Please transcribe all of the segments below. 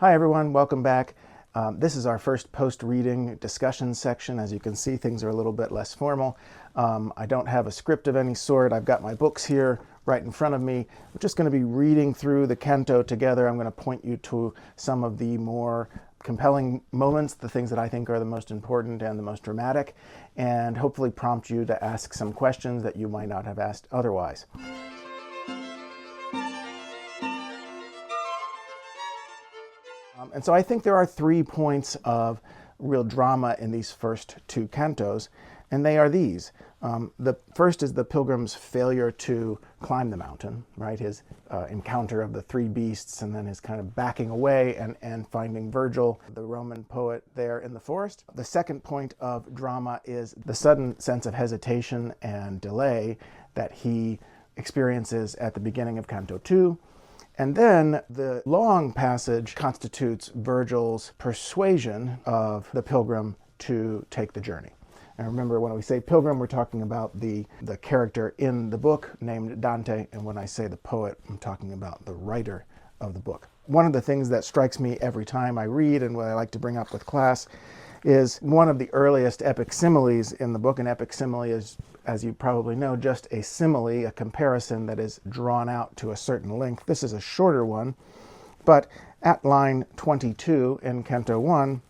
Hi everyone, welcome back. This is our first post-reading discussion section. As you can see, things are a little bit less formal. I don't have a script of any sort. I've got my books here right in front of me. We're just going to be reading through the canto together. I'm going to point you to some of the more compelling moments, the things that I think are the most important and the most dramatic, and hopefully prompt you to ask some questions that you might not have asked otherwise. And so I think there are 3 points of real drama in these first 2 cantos, and they are these. The first is the pilgrim's failure to climb the mountain, right? His encounter of the 3 beasts, and then his kind of backing away and finding Virgil, the Roman poet, there in the forest. The second point of drama is the sudden sense of hesitation and delay that he experiences at the beginning of Canto 2. And then the long passage constitutes Virgil's persuasion of the pilgrim to take the journey. And remember, when we say pilgrim, we're talking about the character in the book named Dante, and when I say the poet, I'm talking about the writer of the book. One of the things that strikes me every time I read, and what I like to bring up with class, is one of the earliest epic similes in the book. An epic simile is, as you probably know, just a simile, a comparison that is drawn out to a certain length. This is a shorter one, but at line 22 in Canto 1,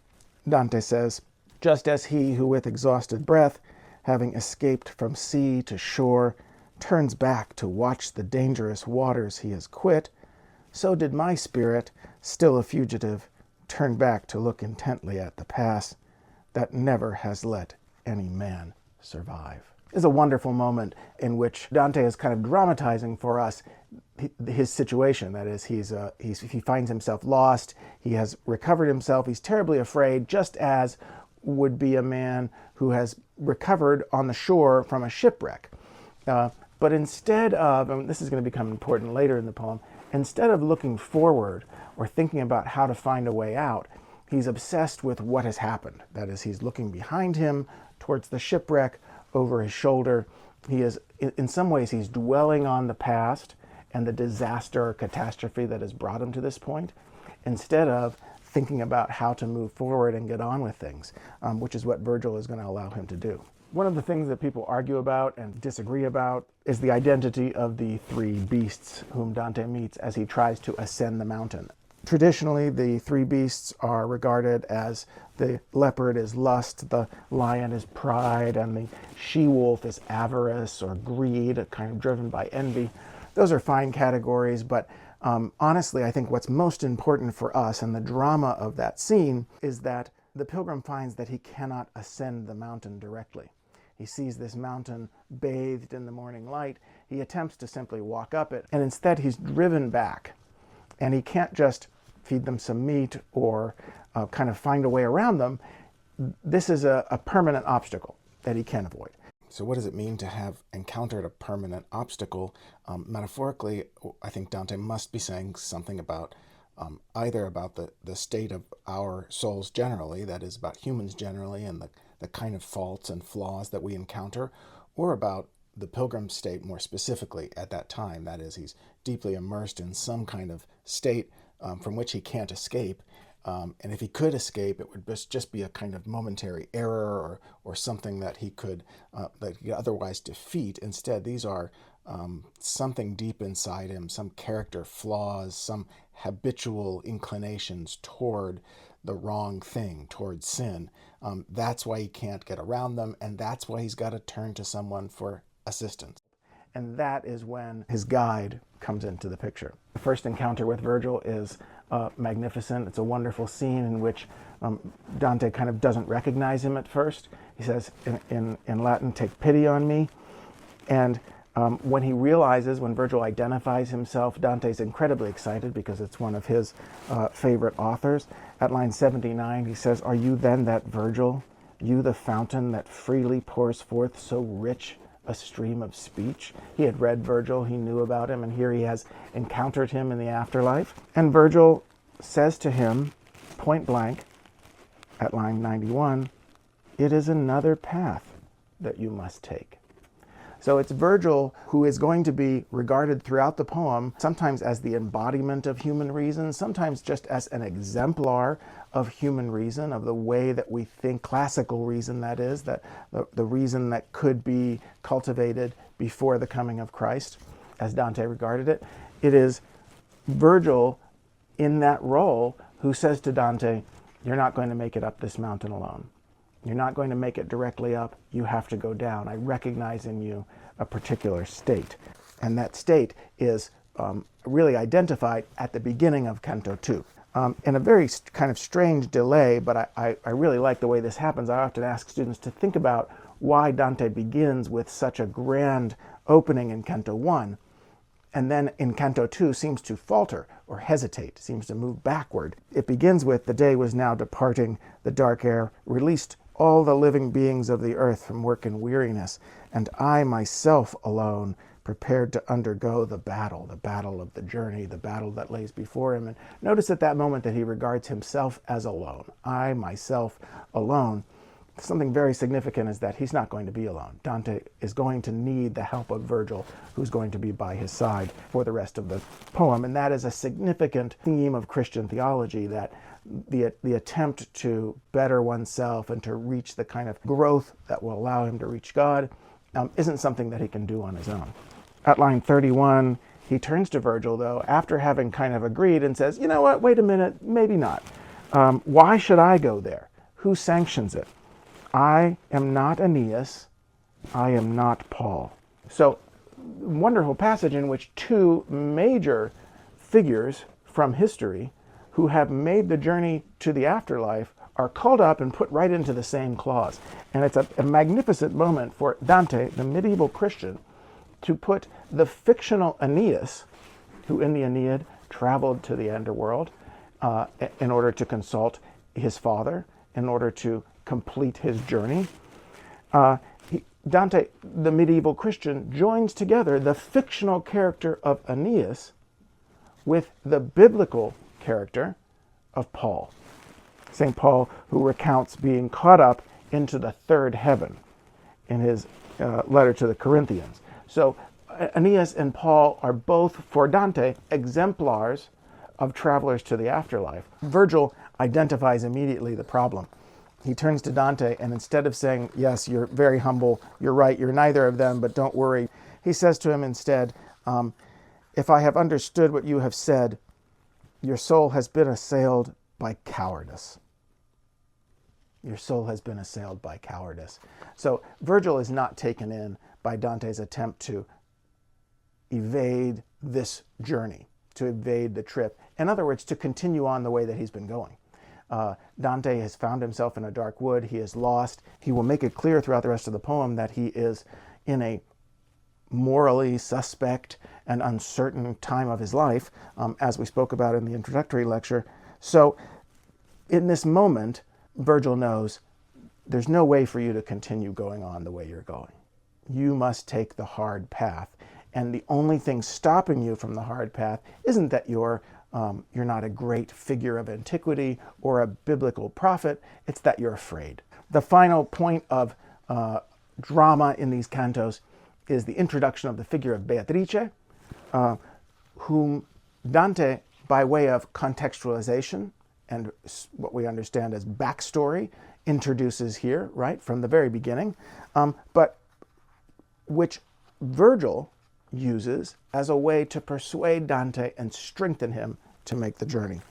Dante says, "Just as he who with exhausted breath, having escaped from sea to shore, turns back to watch the dangerous waters he has quit, so did my spirit, still a fugitive, turn back to look intently at the pass that never has let any man survive." Is a wonderful moment in which Dante is kind of dramatizing for us his situation. That is, he finds himself lost, he has recovered himself, he's terribly afraid, just as would be a man who has recovered on the shore from a shipwreck. But instead of, and this is going to become important later in the poem, instead of looking forward or thinking about how to find a way out, he's obsessed with what has happened. That is, he's looking behind him towards the shipwreck, over his shoulder. He is, in some ways, he's dwelling on the past and the disaster or catastrophe that has brought him to this point, instead of thinking about how to move forward and get on with things, which is what Virgil is going to allow him to do. One of the things that people argue about and disagree about is the identity of the 3 beasts whom Dante meets as he tries to ascend the mountain. Traditionally, the 3 beasts are regarded as the leopard is lust, the lion is pride, and the she-wolf is avarice or greed, kind of driven by envy. Those are fine categories, but honestly, I think what's most important for us and the drama of that scene is that the pilgrim finds that he cannot ascend the mountain directly. He sees this mountain bathed in the morning light. He attempts to simply walk up it, and instead he's driven back. And he can't just feed them some meat or kind of find a way around them. This is a permanent obstacle that he can't avoid. So what does it mean to have encountered a permanent obstacle? Metaphorically, I think Dante must be saying something about either about the state of our souls generally, that is about humans generally, and the kind of faults and flaws that we encounter, or about the pilgrim's state more specifically at that time. That is, he's deeply immersed in some kind of state from which he can't escape. And if he could escape, it would just be a kind of momentary error or something that he could otherwise defeat. Instead, these are something deep inside him, some character flaws, some habitual inclinations toward the wrong thing, toward sin. That's why he can't get around them, and that's why he's got to turn to someone for assistance. And that is when his guide comes into the picture. The first encounter with Virgil is magnificent. It's a wonderful scene in which Dante kind of doesn't recognize him at first. He says in Latin, "Take pity on me." And when he realizes, when Virgil identifies himself, Dante's incredibly excited because it's one of his favorite authors. At line 79, he says, "Are you then that Virgil, you the fountain that freely pours forth so rich a stream of speech?" He had read Virgil, he knew about him, and here he has encountered him in the afterlife. And Virgil says to him, point blank, at line 91, "It is another path that you must take." So it's Virgil who is going to be regarded throughout the poem, sometimes as the embodiment of human reason, sometimes just as an exemplar of human reason, of the way that we think, classical reason that is, that the reason that could be cultivated before the coming of Christ, as Dante regarded it. It is Virgil in that role who says to Dante, you're not going to make it up this mountain alone. You're not going to make it directly up. You have to go down. I recognize in you a particular state. And that state is really identified at the beginning of Canto 2. In a very kind of strange delay, but I really like the way this happens. I often ask students to think about why Dante begins with such a grand opening in Canto 1, and then in Canto 2 seems to falter or hesitate, seems to move backward. It begins with, the day was now departing, the dark air released all the living beings of the earth from work and weariness, and I myself alone prepared to undergo the battle of the journey, the battle that lays before him. And notice at that moment that he regards himself as alone. I myself alone. Something very significant is that he's not going to be alone. Dante is going to need the help of Virgil, who's going to be by his side for the rest of the poem. And that is a significant theme of Christian theology, that the attempt to better oneself and to reach the kind of growth that will allow him to reach God isn't something that he can do on his own. At line 31, he turns to Virgil, though, after having kind of agreed, and says, you know what, wait a minute, maybe not. Why should I go there? Who sanctions it? I am not Aeneas, I am not Paul. So, wonderful passage in which two major figures from history who have made the journey to the afterlife are called up and put right into the same clause. And it's a magnificent moment for Dante, the medieval Christian, to put the fictional Aeneas, who in the Aeneid traveled to the underworld in order to consult his father, in order to complete his journey. Dante, the medieval Christian, joins together the fictional character of Aeneas with the biblical character of Paul. St. Paul, who recounts being caught up into the third heaven in his letter to the Corinthians. So Aeneas and Paul are both, for Dante, exemplars of travelers to the afterlife. Virgil identifies immediately the problem. He turns to Dante, and instead of saying, yes, you're very humble, you're right, you're neither of them, but don't worry, he says to him instead, if I have understood what you have said, your soul has been assailed by cowardice. Your soul has been assailed by cowardice. So Virgil is not taken in by Dante's attempt to evade this journey, to evade the trip. In other words, to continue on the way that he's been going. Dante has found himself in a dark wood. He is lost. He will make it clear throughout the rest of the poem that he is in a morally suspect and uncertain time of his life, as we spoke about in the introductory lecture. So in this moment, Virgil knows there's no way for you to continue going on the way you're going. You must take the hard path. And the only thing stopping you from the hard path isn't that you're not a great figure of antiquity or a biblical prophet. It's that you're afraid. The final point of drama in these cantos is the introduction of the figure of Beatrice, whom Dante, by way of contextualization and what we understand as backstory, introduces here, right, from the very beginning, but which Virgil uses as a way to persuade Dante and strengthen him to make the journey.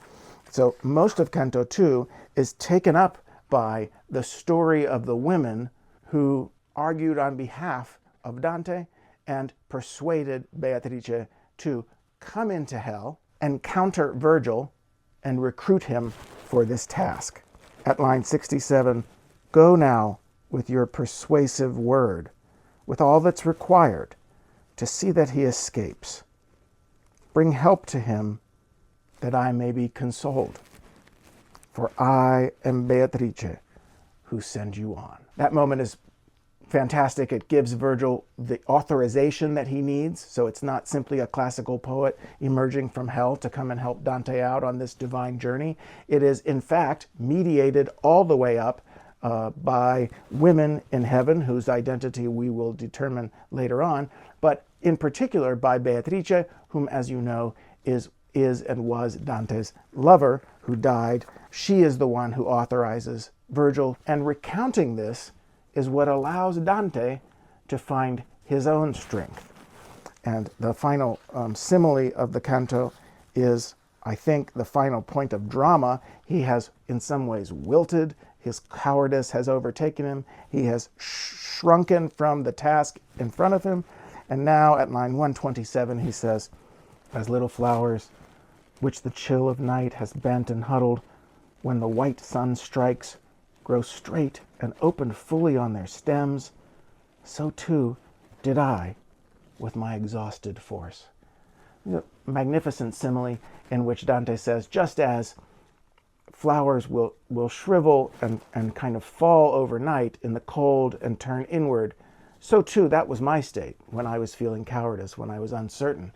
So most of Canto 2 is taken up by the story of the women who argued on behalf of Dante and persuaded Beatrice to come into hell, encounter Virgil, and recruit him for this task. At line 67, go now with your persuasive word, with all that's required, to see that he escapes. Bring help to him, that I may be consoled. For I am Beatrice, who send you on. That moment is fantastic. It gives Virgil the authorization that he needs. So it's not simply a classical poet emerging from hell to come and help Dante out on this divine journey. It is, in fact, mediated all the way up by women in heaven, whose identity we will determine later on, but in particular by Beatrice, whom, as you know, is and was Dante's lover, who died. She is the one who authorizes Virgil, and recounting this is what allows Dante to find his own strength. And the final simile of the canto is, I think, the final point of drama. He has in some ways wilted. His cowardice has overtaken him. He has shrunken from the task in front of him. And now at line 127 he says, as little flowers, which the chill of night has bent and huddled, when the white sun strikes, grow straight and open fully on their stems, so too did I with my exhausted force. The magnificent simile in which Dante says, just as flowers will shrivel and kind of fall overnight in the cold and turn inward, so too that was my state when I was feeling cowardice, when I was uncertain.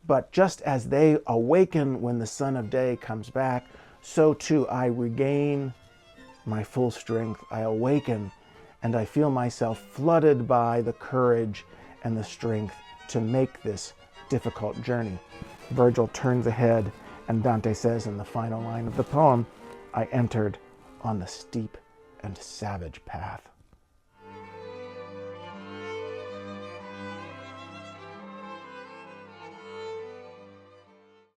But just as they awaken when the sun of day comes back, so too I regain my full strength. I awaken and I feel myself flooded by the courage and the strength to make this difficult journey. Virgil turns ahead and Dante says in the final line of the poem, I entered on the steep and savage path.